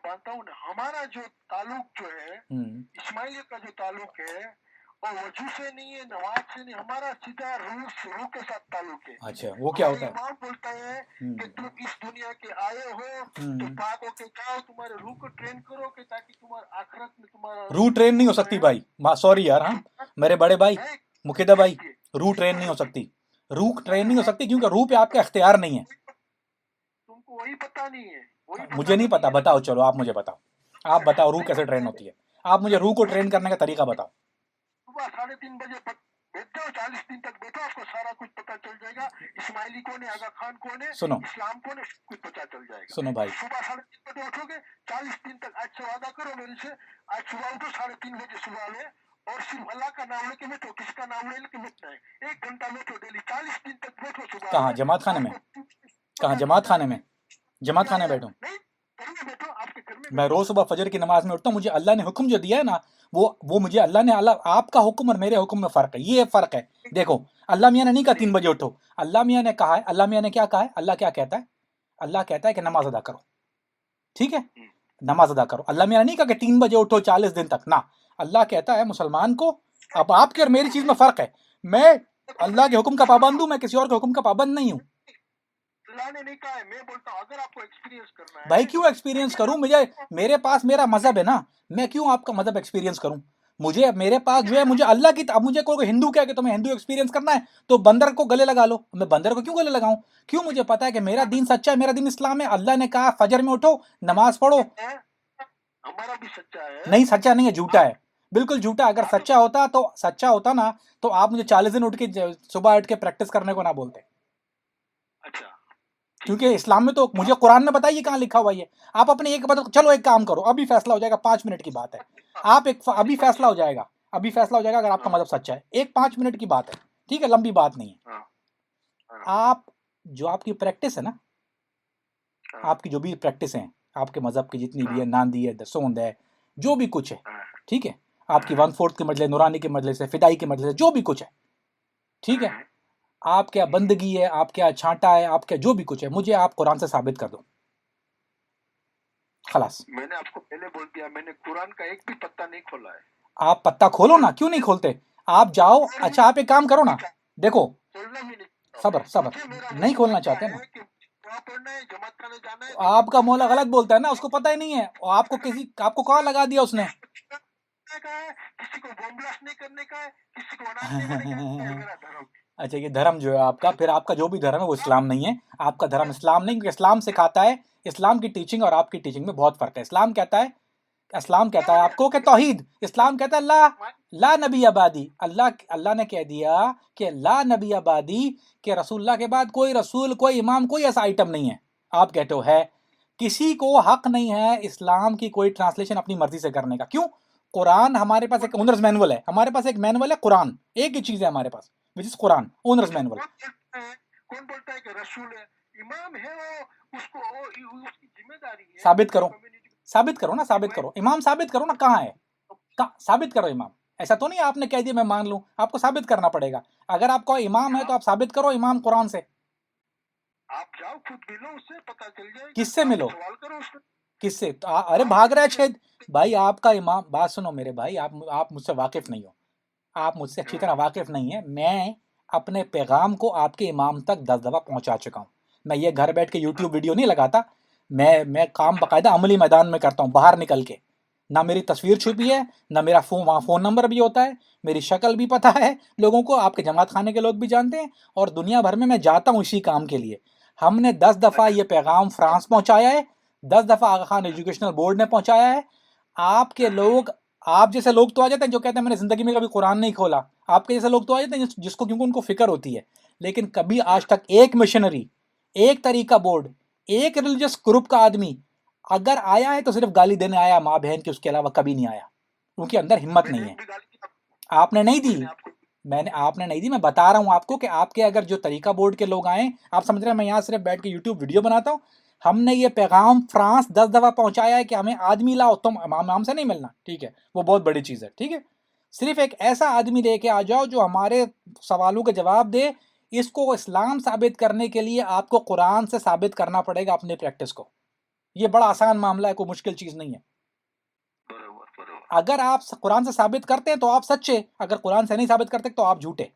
मानता हूँ ना, हमारा जो ताल्लुक जो है इस्माइलियत का जो ताल्लुक है वो वजू से नहीं है, नमाज से नहीं, हमारा सीधा रूह के साथ ताल्लुक है। अच्छा, वो क्या होता है? इमाम बोलता है कि तुम इस दुनिया के आए हो तो पाक होके जाओ, तुम्हारे रूह को ट्रेन करो कि ताकि तुम्हारे आखिरत में तुम्हारा रूह ट्रेन नहीं हो सकती भाई, सॉरी यार, हाँ मेरे बड़े भाई मुकेदा भाई, रूह ट्रेन नहीं हो सकती, रूह ट्रेन नहीं हो सकती क्योंकि रूह पे आपका इख्तियार नहीं है। तुमको वही पता नहीं है, वही मुझे नहीं पता, बताओ, चलो आप मुझे बताओ, आप बताओ रूह कैसे ट्रेन होती है, आप मुझे रूह को ट्रेन करने का तरीका बताओ। सुबह 3:30 बजे बैठ जाओ, 40 दिन तक बैठो, आपको सारा कुछ पता चल जाएगा। इस्माइली कौन है, आगा खान कौन है, सुनो इस्लाम कौन है, कुछ पता चल जाएगा। सुनो भाई, सुबह 3:30 बजे उठोगे, 40 दिन तक आज से वादा करो मेरे से, आज सुबह उठो 3:30 बजे सुबह में, और सिर्फ अल्लाह का नाम लेके बैठो, किसी का नाम लेके बैठना है, 1 घंटा बैठो डेली, 40 दिन तक बैठो सुबह। कहाँ, जमात खाने में? कहाँ, जमात खाने में? जमात खाने बैठूं? बैठो आपके घर में। मैं रोज सुबह फजर की नमाज में उठता हूँ, मुझे अल्लाह ने हुक्म जो दिया है ना, वो मुझे अल्लाह ने, आपका हुक्म और मेरे हुक्म में फर्क है, ये फर्क है। देखो, अल्लाह मियाँ ने नहीं कहा 3 बजे उठो, अल्लाह मियाँ ने कहा है, अल्लाह मियाँ ने क्या कहा है, अल्लाह क्या कहता है? अल्लाह कहता है कि नमाज अदा करो, ठीक है, नमाज अदा करो। अल्लाह मियाँ ने नहीं कहा कि 3 बजे उठो 40 दिन तक ना, अल्लाह कहता है मुसलमान को, अब आपके और मेरी चीज में फर्क है, मैं अल्लाह के हुक्म का पाबंद हूं, मैं किसी और के हुक्म का पाबंद नहीं हूं। ने नहीं कहा है, मैं बोलता हूं अगर आपको एक्सपीरियंस करना है भाई क्यों एक्सपीरियंस करूं, मेरे पास मेरा मजहब है ना, मैं क्यों आपका मजहब एक्सपीरियंस करूं? मुझे, मेरे पास जो है, मुझे अल्लाह की, अब मुझे कोई हिंदू कह के तुम्हें हिंदू एक्सपीरियंस करना है तो बंदर को गले लगा लो, मैं बंदर को क्यों गले लगाऊं? क्यों? मुझे पता है कि मेरा दीन सच्चा है, मेरा दीन इस्लाम है, अल्लाह ने कहा फजर में उठो नमाज पढ़ो। हमारा भी सच्चा है। नहीं, सच्चा नहीं है, झूठा है, बिल्कुल झूठा। अगर सच्चा होता तो, सच्चा होता ना तो आप मुझे 40 दिन उठ के, सुबह उठ के प्रैक्टिस करने को ना बोलते। अच्छा, क्योंकि इस्लाम में तो, मुझे कुरान में बताइए कहाँ लिखा हुआ है? आप अपने एक बात, चलो एक काम करो, अभी फैसला हो जाएगा, 5 मिनट की बात है, आप एक, अभी फैसला हो जाएगा, अभी फैसला हो जाएगा अगर आपका मजहब सच्चा है, एक 5 मिनट की बात है, ठीक है, लंबी बात नहीं है। आप जो आपकी प्रैक्टिस है ना, आपकी जो भी प्रैक्टिस है आपके मजहब की जितनी भी है, नांदी है, दसोंद है, जो भी कुछ है, ठीक है, आपकी 1/4 के मजले, नूरानी के मजले से, फिदाई के मजले से, जो भी कुछ है, ठीक है, आप क्या बंदगी है, आप क्या छांटा है, आप क्या जो भी कुछ है, मुझे आप कुरान से साबित कर दो, खलास। मैंने आपको पहले बोल दिया, मैंने कुरान का एक भी पत्ता नहीं खोला है। आप पत्ता खोलो ना, क्यों नहीं खोलते? आप जाओ, अच्छा आप एक काम करो ना, देखो, सबर सबर, नहीं खोलना चाहते ना, आपका मौला गलत बोलता है ना, उसको पता ही नहीं है, आपको आपको कहाँ लगा दिया उसने? किसी को बम ब्लास्ट नहीं करने का है, किसी को अनाथ नहीं करने का है, मेरा धर्म। अच्छा, ये धर्म जो है आपका, फिर आपका जो भी धर्म है वो इस्लाम नहीं है, आपका धर्म इस्लाम नहीं, क्योंकि इस्लाम सिखाता है, इस्लाम की टीचिंग और आपकी टीचिंग में बहुत फर्क है। इस्लाम कहता है आपको कि तौहीद, इस्लाम कहता है ला नबी आबादी, अल्लाह ने कह दिया कि ला नबी आबादी, कि रसूलुल्लाह के बाद कोई रसूल, कोई इमाम, कोई ऐसा आइटम नहीं है। आप कहते हो है, किसी को हक नहीं है इस्लाम की कोई ट्रांसलेशन अपनी मर्जी से करने का। क्यों? कुरान हमारे पास एक ओनर्स मैनुअल है, हमारे पास एक मैनुअल है कुरान, एक ही चीज है हमारे पास, which is Quran, owner's manual. कौन बोलता है कि रसूल है, इमाम है, वो उसको उसकी जिम्मेदारी है। साबित करो, साबित करो ना, साबित करो, इमाम साबित करो ना, कहाँ है, साबित करो इमाम। ऐसा तो नहीं आपने कह दिया मैं मान लूं, आपको साबित करना पड़ेगा। अगर आपका इमाम है तो आप साबित करो इमाम कुरान से। आप जाओ खुद मिलो उससे, पता चल जाएगा। किससे मिलो? सवाल करो उससे। किससे? अरे भाग रहा है छेद भाई, आपका इमाम, बात सुनो मेरे भाई, आप मुझसे वाकिफ नहीं हो, आप मुझसे अच्छी तरह वाकिफ नहीं है। मैं अपने पैगाम को आपके इमाम तक 10 दफ़ा पहुंचा चुका हूं। मैं ये घर बैठ के यूट्यूब वीडियो नहीं लगाता, मैं काम बाकायदा अमली मैदान में करता हूँ, बाहर निकल के। ना मेरी तस्वीर छुपी है, ना मेरा वहाँ फ़ोन नंबर भी होता है, मेरी शक्ल भी पता है लोगों को, आपके जमात खाने के लोग भी जानते हैं, और दुनिया भर में मैं जाता हूँ इसी काम के लिए। हमने 10 दफ़ा ये पैगाम फ्रांस पहुँचाया है, 10 दफ़ा आगा खान एजुकेशनल बोर्ड ने पहुँचाया है। आपके लोग, आप जैसे लोग तो आ जाते हैं जो कहते हैं मैंने ज़िंदगी में कभी कुरान नहीं खोला, आपके जैसे लोग तो आ जाते हैं जिसको, क्योंकि उनको फिक्र होती है। लेकिन कभी आज तक एक मिशनरी, एक तरीका बोर्ड, एक रिलीजियस ग्रुप का आदमी अगर आया है तो सिर्फ गाली देने आया माँ बहन की, उसके अलावा कभी नहीं आया, उनके अंदर हिम्मत नहीं है। आपने नहीं दी, आपने नहीं दी, मैं बता रहा हूँ आपको कि आपके अगर जो तरीका बोर्ड के लोग आए, आप समझ रहे हैं मैं यहाँ सिर्फ बैठ के यूट्यूब वीडियो बनाता हूँ, हमने ये पैगाम फ्रांस 10 दफ़ा पहुंचाया है कि हमें आदमी लाओ, तुम इमाम से नहीं मिलना, ठीक है, वो बहुत बड़ी चीज़ है, ठीक है, सिर्फ एक ऐसा आदमी लेके आ जाओ जो हमारे सवालों के जवाब दे। इसको इस्लाम साबित करने के लिए आपको कुरान से साबित करना पड़ेगा अपनी प्रैक्टिस को। ये बड़ा आसान मामला है, कोई मुश्किल चीज नहीं है। बरोबर बरोबर अगर आप कुरान से साबित करते हैं तो आप सच्चे, अगर कुरान से नहीं साबित करते तो आप झूठे।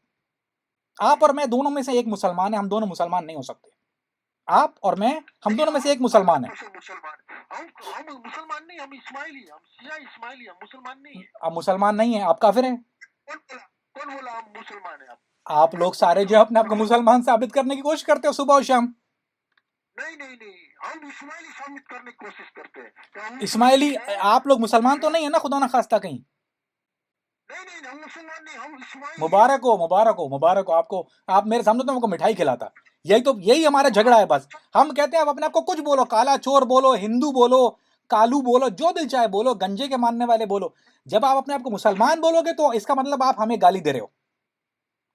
आप और मैं दोनों में से एक मुसलमान है, हम दोनों मुसलमान नहीं हो सकते। आप और मैं, हम दोनों में से एक मुसलमान है। मुसलमान हम मुसलमान नहीं, हम इस्माइली, हम शिया इस्माइली, हम मुसलमान नहीं है। आप मुसलमान नहीं है, आप काफिर हैं। कौन बोला हम मुसलमान है? आप लोग सारे जो अपने आप को मुसलमान साबित करने की कोशिश करते हो सुबह और शाम। नहीं नहीं नहीं, हम इस्माइली साबित करने की कोशिश करते हैं तो हम इस्माइली, आप लोग मुसलमान तो नहीं है ना, खुदा ना खास्ता कहीं। नहीं नहीं, हम मुसलमान नहीं, हम इस्माइली। मुबारक हो, मुबारक हो, मुबारक हो आपको। आप मेरे सामने तो हमको मिठाई खिलाता। यही हमारा झगड़ा है बस। हम कहते हैं आप अपने आप को कुछ बोलो, काला चोर बोलो, हिंदू बोलो, कालू बोलो, जो दिल चाहे बोलो, गंजे के मानने वाले बोलो। जब आप अपने आप को मुसलमान बोलोगे तो इसका मतलब आप हमें गाली दे रहे हो,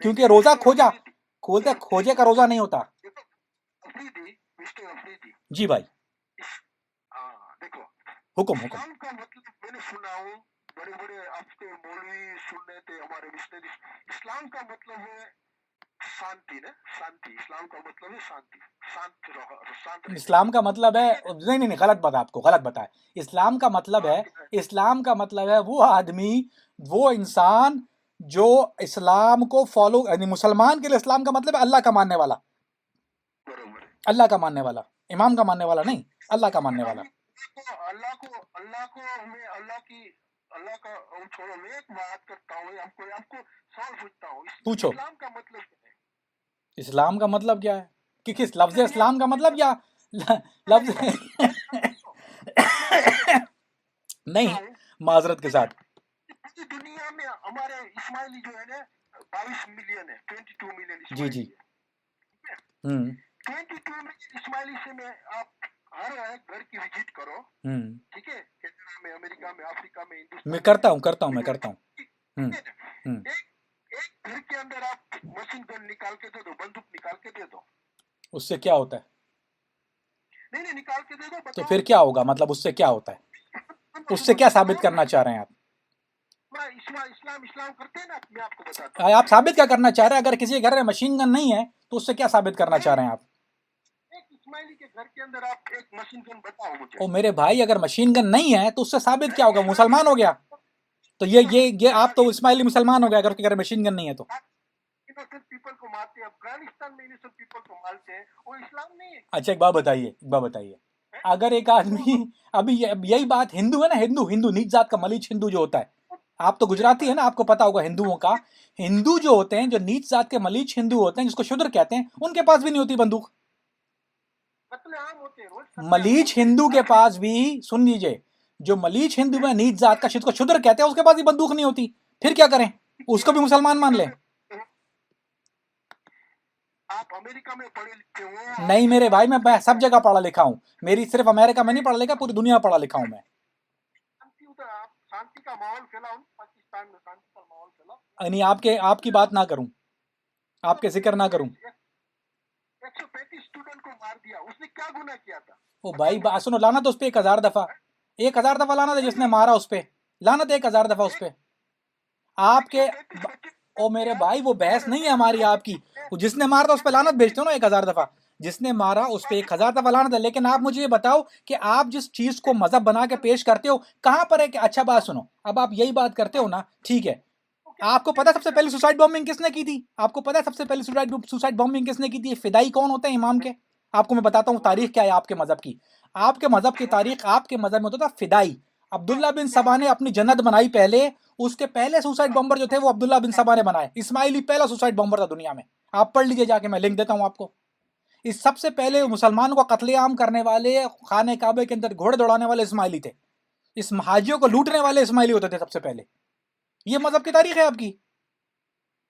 क्योंकि रोजा खोलते खोजे का रोजा नहीं होता। अफरीदी, मिस्टर अफरीदी जी भाई, देखो, हुक्म हुक्म। इस्लाम का मतलब मैंने सुना हूँ, बड़े बड़े आपके मौलवी सुनने थे, हमारे मिशनरी। इस्लाम का मतलब है शांति ना, शांति। इस्लाम का मतलब है शांति, शांत रहो, शांत रहो। इस्लाम का मतलब है, नहीं नहीं नहीं, गलत बात, आपको गलत बताया। इस्लाम का मतलब है, इस्लाम का मतलब है वो आदमी, वो इंसान जो इस्लाम को फॉलो, यानी मुसलमान के लिए इस्लाम का मतलब है अल्लाह का मानने वाला। बरोबर है। अल्लाह का मानने वाला, इमाम का मानने वाला नहीं, अल्लाह का मानने वाला। अल्लाह का छोड़ो, मैं एक बात करता हूँ, आपको सवाल पूछता हूँ। पूछो। इस्लाम का मतलब क्या है? इस्लाम का मतलब क्या है कि किस लफ्ज इस्लाम का मतलब, या लफ्ज नहीं, माजरत के साथ, पूरी दुनिया में हमारे इस्माइली जो है ना 22 मिलियन है, 22 मिलियन जी जी, 22 मिलियन इस्माइली से में आप हर एक घर की विजिट करो, ठीक है, कनाडा में, अमेरिका में, अफ्रीका में, हिंदुस्तान मैं करता हूँ मैं करता हूँ। एक घर के अंदर आप मशीन गन निकाल के दे दो, बंदूक निकाल के दे दो, उससे क्या होता है? नहीं निकाल के दे दो, तो फिर क्या होगा, मतलब उससे क्या होता है? उससे क्या साबित करना चाह रहे हैं आप? इस्लाम करते हैं ना, मैं आपको बताता हूँ। आप साबित क्या करना चाह रहे हैं? अगर किसी के घर में मशीन गन नहीं है तो उससे क्या साबित करना चाह रहे हैं आप? एक इस्माइली के घर के अंदर आप एक मशीन गन बताओ मुझे। ओ मेरे भाई, अगर मशीन गन नहीं है तो उससे साबित क्या होगा? मुसलमान हो गया। तो ये आप तो इस्माइली मुसलमान हो गया अगर उसके घर में मशीन गन नहीं है तो। इनोसेंट पीपल को मारते हैं, अफगानिस्तान में इनोसेंट पीपल को मारते हैं, वो इस्लाम नहीं है। अच्छा, एक बात बताइए, अगर एक आदमी, अभी यही बात हिंदू है ना, हिंदू नीच जात का मलीच हिंदू जो होता है, आप तो गुजराती है ना, आपको पता होगा हिंदुओं का। हिंदू जो होते हैं, जो नीच जात के मलीच हिंदू होते हैं, जिसको शूद्र कहते हैं, उनके पास भी नहीं होती बंदूक। मलीच हिंदू के पास भी, सुन लीजिए, जो मलीच हिंदू में नीच जात का, जिसको शूद्र कहते हैं, उसके पास भी बंदूक नहीं होती। फिर क्या करें? उसको भी मुसलमान मान ले? आप अमेरिका में पढ़े लिखे हो? नहीं मेरे भाई, मैं सब जगह पढ़ा लिखा हूँ। मेरी सिर्फ अमेरिका में नहीं पढ़ा लिखा, पूरी दुनिया पढ़ा लिखा हूँ मैं। शांति का माहौल फैलाओ पाकिस्तान में, शांति का माहौल फैलाओ। नहीं, आपकी बात ना करूं, आपके जिक्र ना करूं। 135 स्टूडेंट को मार दिया, उसने क्या गुनाह किया था? ओ भाई बात सुनो, लाना तो उस पे 1000 दफा, 1000 दफा लाना था जिसने मारा उस पे, लाना था 1000 दफा उस पे। आपके ओ मेरे भाई, वो बहस नहीं है हमारी आपकी। जिसने मारा था उस पे लानत भेजते हो ना 1000 दफा, जिसने मारा उस पे 1000 दफा लानत है। लेकिन आप मुझे ये बताओ कि आप जिस चीज को मजहब बना के पेश करते हो, कहां पर है कि, अच्छा बात सुनो, अब आप यही बात करते हो ना, ठीक है, आपको पता है सबसे पहले सुसाइड बॉम्बिंग किसने की थी? आपको पता है सबसे पहले सुसाइड बॉम्बिंग किसने की थी? फिदाई कौन होते हैं इमाम के? आपको मैं बताता हूँ तारीख क्या है आपके मजहब की। आपके मजहब की तारीख, आपके मजहब में होता था फिदाई। अब्दुल्ला बिन सबा ने अपनी जन्नत बनाई पहले, उसके पहले सुसाइड बॉम्बर जो थे वो अब्दुल्ला बिन सबा ने बनाए। इस्माइली पहला सुसाइड बॉम्बर था दुनिया में। आप पढ़ लीजिए जाके, मैं लिंक देता हूँ आपको। इस सबसे पहले मुसलमानों का कत्लेआम करने वाले, खाने काबे के अंदर घोड़े दौड़ाने वाले इस्माइली थे। इस हाजियों को लूटने वाले इस्माइली होते थे सबसे पहले। ये मजहब की तारीख है आपकी।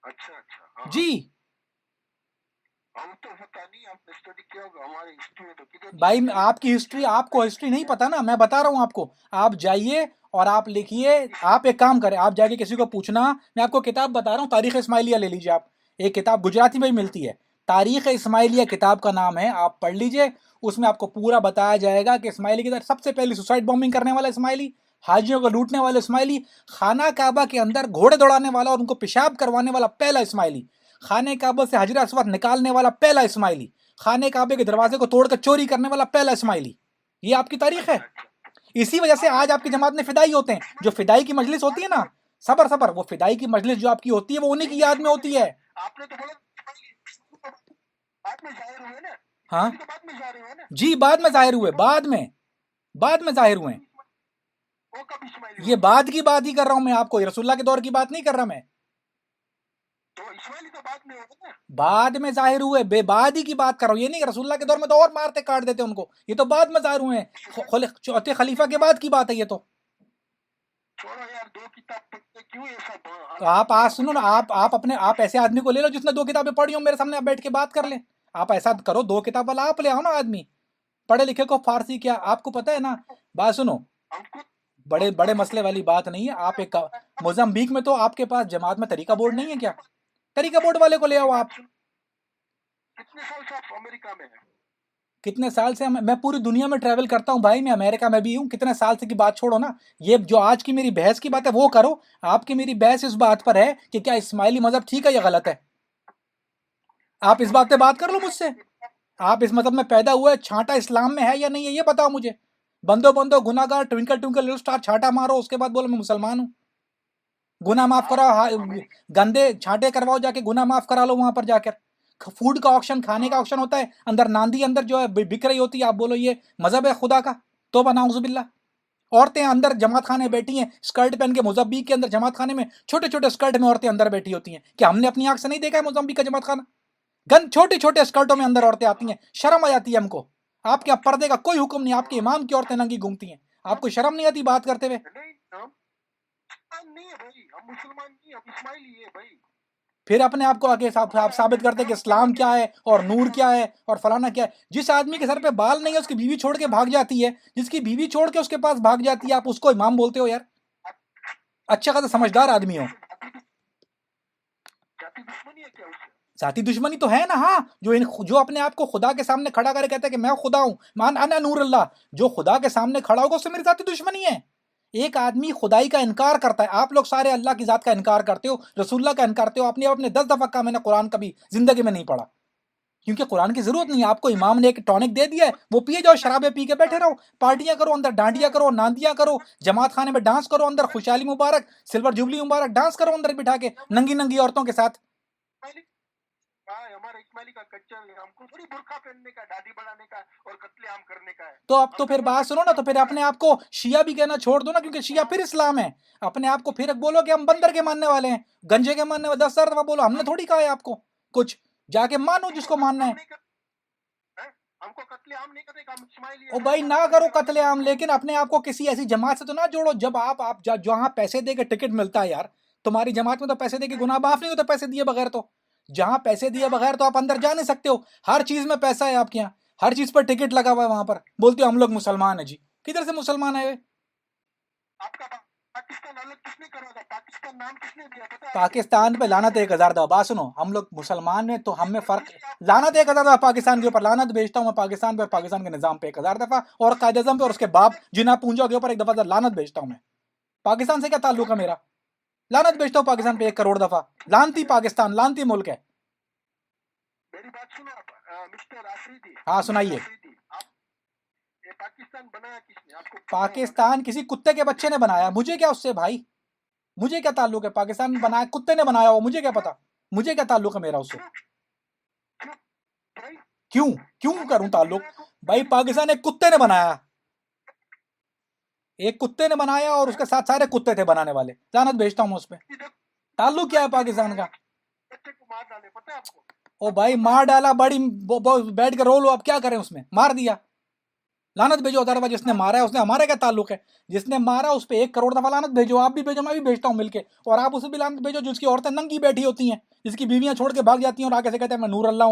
अच्छा हाँ। जी हम तो पता नहीं, आपने स्टडी किया होगा, हमारे हिस्ट्री में तो किधर भाई, आपकी हिस्ट्री, आपको हिस्ट्री नहीं पता ना, मैं बता रहा हूँ आपको। आप जाइए और आप लिखिए, आप एक काम करें, आप जाके किसी को पूछना, मैं आपको किताब बता रहा हूँ, तारीख इस्माइलिया ले लीजिए आप। एक किताब गुजराती में ही मिलती है, तारीख इस्माइलिया किताब का नाम है, आप पढ़ लीजिए। उसमें आपको पूरा बताया जाएगा कि इस्माइली की तरफ सबसे पहले सुसाइड बॉम्बिंग करने वाला इस्माइली, हाजियों को लूटने वाले इस्माइली, खाना काबा के अंदर घोड़े दौड़ाने वाला और उनको पेशाब करवाने वाला पहला इस्माइली, खाने काबा से हजर अस्वद निकालने वाला पहला इस्माइली, खाने काबे के दरवाजे को तोड़कर चोरी करने वाला पहला इस्माइली। ये आपकी तारीख है। अच्छा। इसी वजह से आज आपकी जमात में फिदाई होते हैं। जो फिदाई की मजलिस होती है ना, सबर सबर, वो फिदाई की मजलिस जो आपकी होती है वो उन्हीं की याद में होती है। आपने तो बोला बाद में जाहिर हुए ना, हाँ तो बाद में जाहिर हुए ना, जी, बाद में जाहिर हुए, बाद में जाहिर हुए। वो कब इस्माइली ये हुआ? बाद की बात ही कर रहा हूं मैं आपको, रसूलुल्लाह के दौर की बात नहीं कर रहा मैं। तो इस्माइली तो बाद में होगा ना। बाद में जाहिर हुए, बेबाद ही की बात कर रहा हूं, ये नहीं रसूलुल्लाह के दौर में तो और मारते काट देते उनको, ये तो बाद में जाहिर हुए हैं, चौथे खलीफा के बाद की बात है ये तो। छोड़ो यार, 2 किताब पढ़ते क्यों ये सब तो आप आज सुनो ना, आप ऐसे आदमी को ले लो जिसने 2 किताबें पढ़ी हो, मेरे सामने आप बैठ के बात कर ले। आप ऐसा करो, 2 किताब वाला आप ले आओ ना आदमी, पढ़े लिखे को फारसी क्या, आपको पता है ना। बात सुनो, हमको बड़े बड़े मसले वाली बात नहीं है। आप एक मोजाम्बिक में तो आपके पास जमात में तरीका बोर्ड नहीं है क्या? तरीका बोर्ड वाले को ले आओ आप। कितने साल से आप अमेरिका में हैं? कितने साल से मैं पूरी दुनिया में ट्रैवल करता हूँ भाई, मैं अमेरिका में भी हूँ। कितने साल से की बात छोड़ो ना, ये जो आज की मेरी बहस की बात है वो करो। आपकी मेरी बहस इस बात पर है कि क्या इस्माइली मजहब ठीक है या गलत है। आप इस बात पे बात कर लो मुझसे। आप इस मजहब में पैदा हुए, छांटा इस्लाम में है या नहीं है ये बताओ मुझे। बंदो बंदो गुनाहगार, ट्विंकल ट्विंकल लिटिल स्टार, छांटा मारो, उसके बाद बोलो मैं मुसलमान हूँ। गुनाह माफ कराओ, गंदे छांटे करवाओ, जाके गुनाह माफ करा लो वहां पर जाकर। फूड का ऑक्शन, खाने का ऑक्शन होता है, अंदर नांदी अंदर जो है बिक रही होती है, आप बोलो ये मजहब है खुदा का। तो बनाउजुबिल्ला। औरतें अंदर जमात खाने बैठी हैं, स्कर्ट पहन के, मोजम्बिक के अंदर जमात खाने में छोटे छोटे स्कर्ट में औरतें अंदर बैठी होती हैं। क्या हमने अपनी आंख से नहीं देखा है मोजम्बिक का जमात खाना? गंद छोटे छोटे स्कर्टों में अंदर औरतें आती हैं, शर्म आ जाती है हमको। आपके यहाँ पर्दे का कोई हुक्म नहीं, आपके इमाम की औरतें नंगी घूमती हैं, आपको शर्म नहीं आती बात करते हुए? नहीं, हम नहीं है भाई, हम मुसलमान नहीं, हम इस्माइली है भाई। फिर अपने आप को आगे आप साबित करते कि इस्लाम क्या है और नूर क्या है और फलाना क्या है। जिस आदमी के सर पे बाल नहीं है उसकी बीवी छोड़ के भाग जाती है, जिसकी बीवी छोड़ के उसके पास भाग जाती है, आप उसको इमाम बोलते हो यार? अच्छा खासा समझदार आदमी हो। जाति दुश्मनी है क्या उससे? जाति दुश्मनी तो है ना, हाँ। जो अपने आप को खुदा के सामने खड़ा करे कहता है कि मैं खुदा हूं, मान अना नूर अल्लाह, जो खुदा के सामने खड़ा होगा उससे मेरी जाति दुश्मनी है। एक आदमी खुदाई का इनकार करता है, आप लोग सारे अल्लाह की जात का इनकार करते हो, रसूलुल्लाह का इनकार करते हो। आपने अपने 10 दफा कहा मैंने कुरान कभी जिंदगी में नहीं पढ़ा, क्योंकि कुरान की जरूरत नहीं है आपको। इमाम ने एक टॉनिक दे दिया है, वो पिए जाओ, शराबे पी के बैठे रहो, पार्टियां करो, अंदर डांडिया करो, नांदियां करो, जमात खाने में डांस करो, अंदर खुशहाली मुबारक, सिल्वर जुबली मुबारक, डांस करो अंदर बिठा के नंगी नंगी औरतों के साथ। इस्माइली, हाँ, हमारा इस्माइली का कल्चर है, हमको थोड़ी बुर्का पहनने का, दाढ़ी बढ़ाने का और कत्लेआम करने का है। तो अब तो फिर बात सुनो ना, तो फिर अपने आप को शिया भी कहना छोड़ दो ना, क्योंकि शिया फिर इस्लाम है। अपने आप को फिर बोलो कि हम बंदर के मानने वाले हैं, गंजे के मानने वाले, 10 दफा बोलो, हमने थोड़ी कहा है आपको कुछ। जाके मानो जिसको मानना है। हमको कत्लेआम नहीं करने का, हम इस्माइली ओ है हैं। भाई ना करो कत्लेआम, लेकिन अपने आप को किसी ऐसी जमात से तो ना जोड़ो। जब आप जहां पैसे दे के टिकट मिलता है यार, तुम्हारी जमात में तो पैसे दे के गुनाह माफ नहीं होता, पैसे दिए बगैर तो। जहां पैसे दिए बगैर तो आप अंदर जा नहीं सकते हो। हर चीज में पैसा है आपके यहाँ, हर चीज पर टिकट लगा हुआ है वहां पर, बोलते हो हम लोग मुसलमान है जी। किधर से मुसलमान है वे? आपका पाकिस्तान अलग किसने करा था? पाकिस्तान नाम किसने दिया पता है? पाकिस्तान पे लानत 1000 दफा। बात सुनो, हम लोग मुसलमान में तो हम में फर्क, लानत 1000 दफा पाकिस्तान के ऊपर, लानत भेजता हूँ मैं पाकिस्तान पे, पाकिस्तान के निजाम पे 1000 दफा, और कायदे पे और उसके बाप जिना पूंजा के ऊपर 1 दफा लानत भेजता हूँ मैं। पाकिस्तान से क्या ताल्लुक है मेरा? लानत भेजता हूँ पाकिस्तान पे 1 करोड़ दफा। लानती पाकिस्तान, लानती मुल्क है। मेरी बात सुनो आप, मिस्टर आफरीदी। हाँ सुनाइए। आप, ये पाकिस्तान बनाया किसने? आपको पाकिस्तान किसी कुत्ते के बच्चे ने बनाया, मुझे क्या उससे भाई, मुझे क्या ताल्लुक है? पाकिस्तान बनाया कुत्ते ने बनाया हो, मुझे क्या पता, मुझे क्या ताल्लुक है मेरा उससे? क्यों क्यों करूं ताल्लुक भाई? पाकिस्तान एक कुत्ते ने बनाया, एक कुत्ते ने बनाया, और उसके साथ सारे कुत्ते थे बनाने वाले। लानत भेजता हूं उस पर। ताल्लुक क्या है पाकिस्तान का? बच्चे को मार डाले, पता है आपको? ओ भाई मार डाला, बड़ी बैठ कर रो लो, अब क्या करें उसमें, मार दिया। लानत भेजो अदरवा, जिसने मारा है उसने, हमारा क्या ताल्लुक है? जिसने मारा उस पर 1 करोड़ दफा लानत भेजो, आप भी भेजो, मैं भी भेजता हूँ मिलके। और आप उसे भी लानत भेजो जिसकी औरतें नंगी बैठी होती हैं, जिसकी बीवियां छोड़ के भाग जाती हैं और आगे से कहते हैं मैं नूर अल्लाह हूँ।